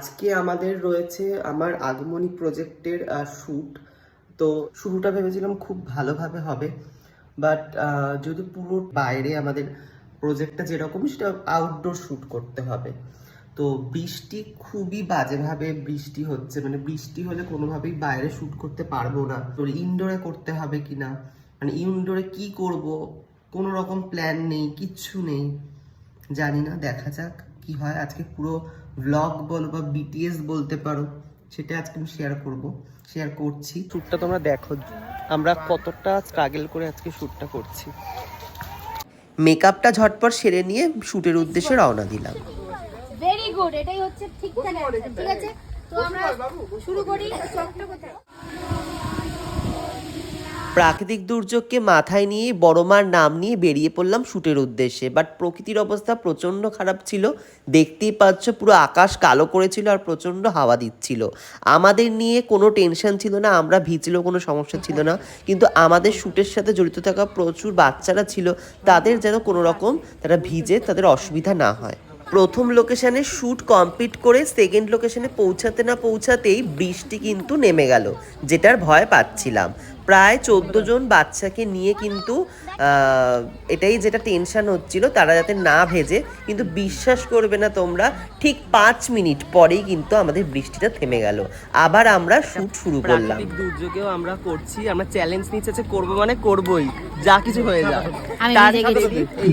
আজকে আমাদের রয়েছে আমার আগমনী প্রজেক্টের শ্যুট। তো শুরুটা ভেবেছিলাম খুব ভালোভাবে হবে, বাট যদি পুরো বাইরে আমাদের প্রজেক্টটা যেরকম সেটা আউটডোর শ্যুট করতে হবে। তো বৃষ্টি খুবই বাজেভাবে বৃষ্টি হচ্ছে, মানে বৃষ্টি হলে কোনোভাবেই বাইরে শ্যুট করতে পারবো না। তো ইনডোরে করতে হবে কিনা, মানে ইনডোরে কি করব, কোনো রকম প্ল্যান নেই, কিচ্ছু নেই, জানি না, দেখা যাক কি হয়। আজকে পুরো ব্লগ বলো বা বিটিএস বলতে পারো, সেটা আজকে আমি শেয়ার করছি। শ্যুটটা তোমরা দেখো আমরা কতটা স্ট্রাগল করে আজকে শ্যুটটা করছি। মেকআপটা ঝটপট সেরে নিয়ে শ্যুটের উদ্দেশ্যে রওনা দিলাম। ভেরি গুড, এটাই হচ্ছে ঠিকঠাক অ্যানসার। ঠিক আছে, তো আমরা শুরু করি। চকটা কোথায়? প্রাকৃতিক দুর্যোগকে মাথায় নিয়ে বড় মার নাম নিয়ে বেরিয়ে পড়লাম শ্যুটের উদ্দেশ্যে। বাট প্রকৃতির অবস্থা প্রচণ্ড খারাপ ছিল, দেখতেই পাচ্ছ পুরো আকাশ কালো করেছিল আর প্রচণ্ড হাওয়া দিচ্ছিল। আমাদের নিয়ে কোনো টেনশন ছিল না, আমরা ভিজলেও কোনো সমস্যা ছিল না, কিন্তু আমাদের শ্যুটের সাথে জড়িত থাকা প্রচুর বাচ্চারা ছিল, তাদের যেন কোনো রকম তারা ভিজে তাদের অসুবিধা না হয়। প্রথম লোকেশানে শ্যুট কমপ্লিট করে সেকেন্ড লোকেশানে পৌঁছাতে না পৌঁছাতেই বৃষ্টি কিন্তু নেমে গেল, যেটার ভয় পাচ্ছিলাম। প্রায় 14 জন বাচ্চাকে নিয়ে কিন্তু এটাই যেটা টেনশন হচ্ছিল তারা যাতে না ভেজে, কিন্তু বিশ্বাস করবে না তোমরা, ঠিক 5 মিনিট পরেই কিন্তু আমাদের বৃষ্টিটা থেমে গেল। আবার আমরা শ্যুট শুরু করলাম। প্রাকৃতিক দুর্যোগেও আমরা করছি, আমরা চ্যালেঞ্জ নিচ্ছে যে করবো মানে করবোই, যা কিছু হয়ে যাক।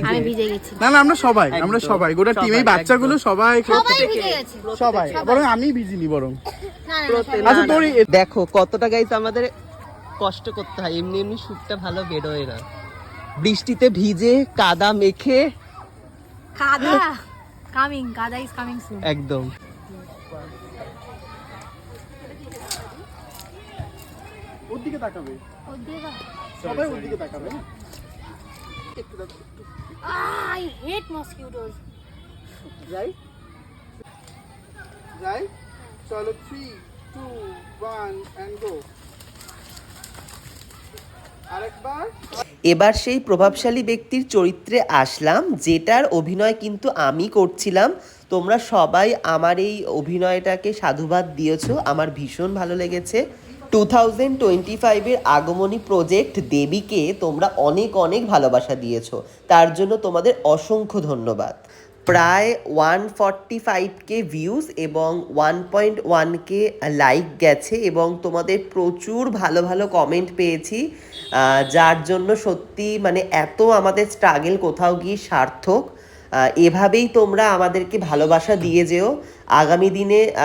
আমি ভিজে গেছি। না আমরা সবাই গোটা টিম, এই বাচ্চাগুলো সবাই ভিজে গেছে। সবাই, বরং আমি ভিজিনি বরং। না, আচ্ছা তোর দেখো কতটা গাইস আমাদের কষ্ট করতে হয়, এমনি এমনি শ্যুটটা ভালো বেরোয় না, বৃষ্টিতে ভিজে কাদা মেখে। কাদা ইজ কামিং সুন। একদম ওর দিকে তাকাবে, ওর দিকে তাকা। সবাই ওর দিকে তাকাবে না। I hate mosquitoes. যাই চলো 3 2 1 and go। আরেকবার। এবার সেই প্রভাবশালী ব্যক্তির চরিত্রে আসলাম, যেটার অভিনয় কিন্তু আমি করছিলাম। তোমরা সবাই আমার এই অভিনয়টাকে সাধুবাদ দিয়েছো, আমার ভীষণ ভালো লেগেছে। 2025-এর আগমনী প্রজেক্ট দেবীকে তোমরা অনেক অনেক ভালোবাসা দিয়েছো, তার জন্য তোমাদের অসংখ্য ধন্যবাদ। প্রায় 145K ভিউজ এবং 1.1K লাইক গেছে, এবং তোমাদের প্রচুর ভালো ভালো কমেন্ট পেয়েছি, যার জন্য সত্যি মানে এত আমাদের স্ট্রাগল কোথাও গিয়ে সার্থক। এভাবেই তোমরা আমাদেরকে ভালোবাসা দিয়ে যেও আগামী দিনে।